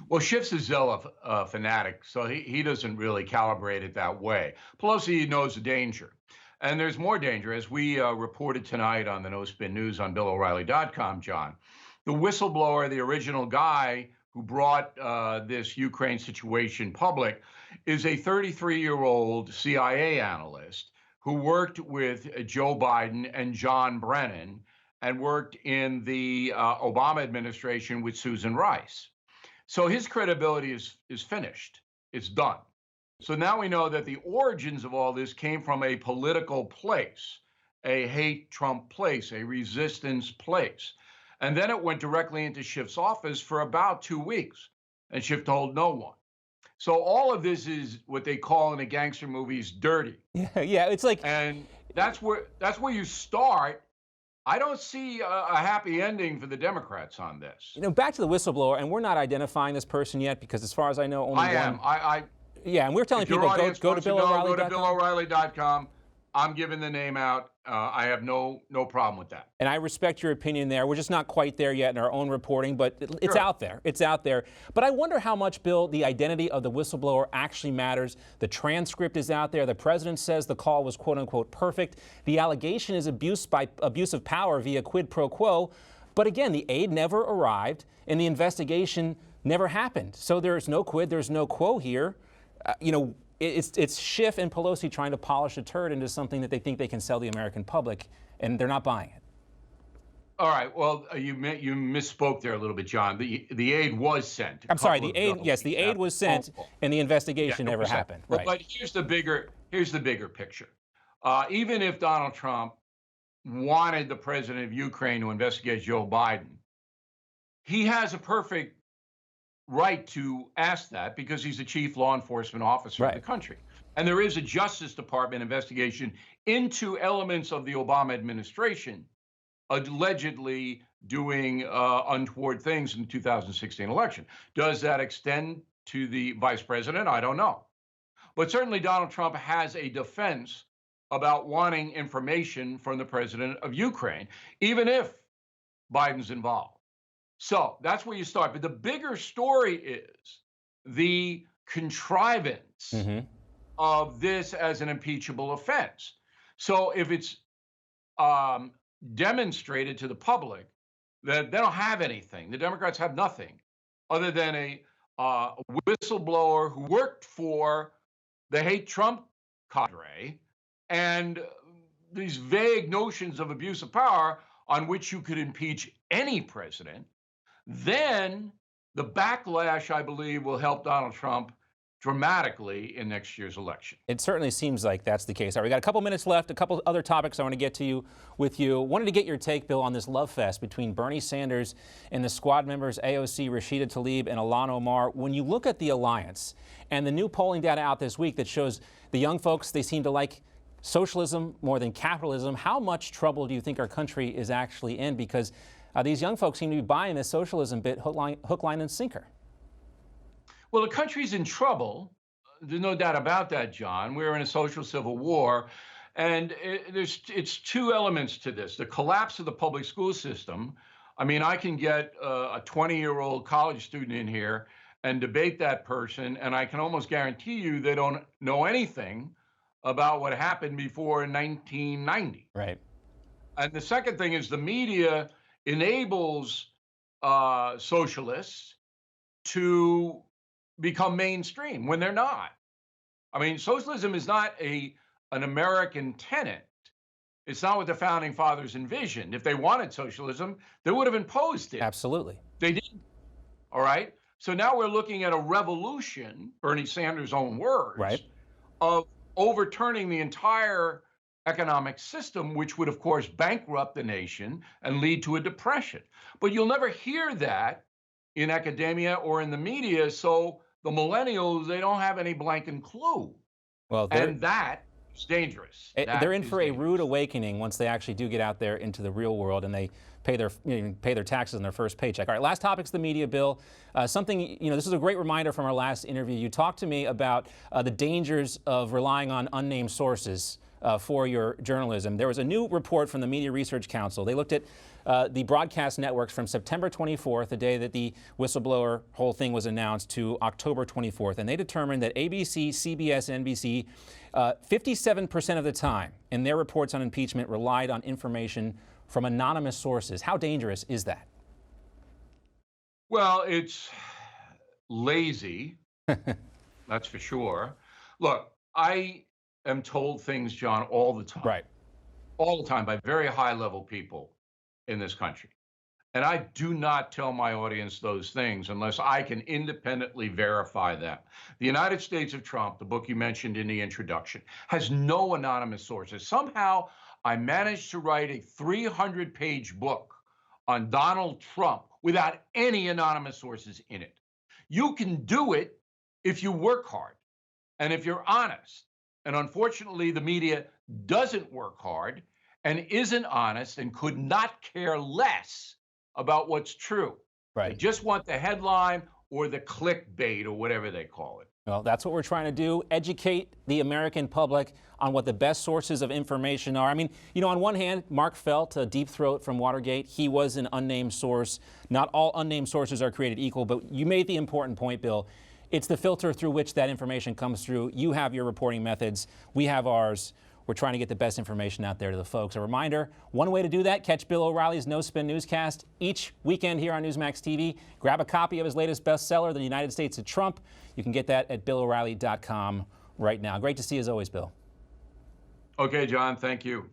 Well, Schiff's a zealot fanatic, so he doesn't really calibrate it that way. Pelosi knows the danger. And there's more danger, as we reported tonight on the No Spin News on BillO'Reilly.com, John. The whistleblower, the original guy who brought this Ukraine situation public, is a 33-year-old CIA analyst who worked with Joe Biden and John Brennan and worked in the Obama administration with Susan Rice. So his credibility is finished. It's done. So now we know that the origins of all this came from a political place, a hate Trump place, a resistance place. And then it went directly into Schiff's office for about 2 weeks, and Schiff told no one. So all of this is what they call in the gangster movies dirty. Yeah, it's like, and that's where you start. I don't see a happy ending for the Democrats on this. you know, back to the whistleblower, and we're not identifying this person yet because, as far as I know, only I am. Yeah, and we're telling If your people audience go to wants to know, BillO'Reilly.com. go to BillO'Reilly.com. I'm giving the name out. I have no problem with that. And I respect your opinion there. We're just not quite there yet in our own reporting, but it's Sure. out there. It's out there. But I wonder how much, Bill, the identity of the whistleblower actually matters. The transcript is out there. The president says the call was quote unquote perfect. The allegation is abuse of power via quid pro quo. But again, the aid never arrived and the investigation never happened. So there's no quid, there's no quo here. It's Schiff and Pelosi trying to polish a turd into something that they think they can sell the American public, and they're not buying it. All right. Well, you misspoke there a little bit, John. The aid was sent. I'm sorry. The aid, yes, the aid was sent, and the investigation never happened. Right. But here's the bigger picture. Even if Donald Trump wanted the president of Ukraine to investigate Joe Biden, he has a perfect right to ask that because he's the chief law enforcement officer of the country. And there is a Justice Department investigation into elements of the Obama administration allegedly doing untoward things in the 2016 election. Does that extend to the vice president? I don't know. But certainly Donald Trump has a defense about wanting information from the president of Ukraine, even if Biden's involved. So that's where you start. But the bigger story is the contrivance of this as an impeachable offense. So if it's demonstrated to the public that they don't have anything, the Democrats have nothing other than a whistleblower who worked for the hate Trump cadre and these vague notions of abuse of power on which you could impeach any president, then the backlash, I believe, will help Donald Trump dramatically in next year's election. It certainly seems like that's the case. All right, we got a couple minutes left, a couple other topics I want to get to with you. Wanted to get your take, Bill, on this love fest between Bernie Sanders and the squad members, AOC, Rashida Tlaib, and Ilhan Omar. When you look at the alliance and the new polling data out this week that shows the young folks, they seem to like socialism more than capitalism, how much trouble do you think our country is actually in? Because these young folks seem to be buying this socialism bit hook, line, and sinker. Well, the country's in trouble. There's no doubt about that, John. We're in a social civil war. And it's two elements to this. The collapse of the public school system. I mean, I can get a 20-year-old college student in here and debate that person, and I can almost guarantee you they don't know anything about what happened before 1990. Right. And the second thing is the media enables socialists to become mainstream when they're not. I mean, socialism is not an American tenet. It's not what the founding fathers envisioned. If they wanted socialism, they would have imposed it. Absolutely. They didn't. All right. So now we're looking at a revolution, Bernie Sanders' own words, right, of overturning the entire economic system, which would, of course, bankrupt the nation and lead to a depression. But you'll never hear that in academia or in the media. So the millennials, they don't have any blanket clue. Well, and that is dangerous. They're in for a rude awakening once they actually do get out there into the real world and they pay their taxes on their first paycheck. All right, last topic's the media, Bill. Something, this is a great reminder from our last interview. You talked to me about the dangers of relying on unnamed sources for your journalism. There was a new report from the Media Research Council. They looked at the broadcast networks from September 24th, the day that the whistleblower whole thing was announced, to October 24th. And they determined that ABC, CBS, and NBC, 57% of the time in their reports on impeachment relied on information from anonymous sources. How dangerous is that? Well, it's lazy, that's for sure. Look, I am told things, John, all the time. Right. All the time by very high-level people in this country. And I do not tell my audience those things unless I can independently verify them. The United States of Trump, the book you mentioned in the introduction, has no anonymous sources. Somehow, I managed to write a 300-page book on Donald Trump without any anonymous sources in it. You can do it if you work hard and if you're honest. And unfortunately, the media doesn't work hard and isn't honest and could not care less about what's true. Right. They just want the headline or the clickbait or whatever they call it. Well, that's what we're trying to do, educate the American public on what the best sources of information are. I mean, you know, on one hand, Mark Felt, a deep throat from Watergate, he was an unnamed source. Not all unnamed sources are created equal, but you made the important point, Bill. It's the filter through which that information comes through. You have your reporting methods. We have ours. We're trying to get the best information out there to the folks. A reminder, one way to do that, catch Bill O'Reilly's No Spin newscast each weekend here on Newsmax TV. Grab a copy of his latest bestseller, The United States of Trump. You can get that at BillO'Reilly.com right now. Great to see you as always, Bill. Okay, John, thank you.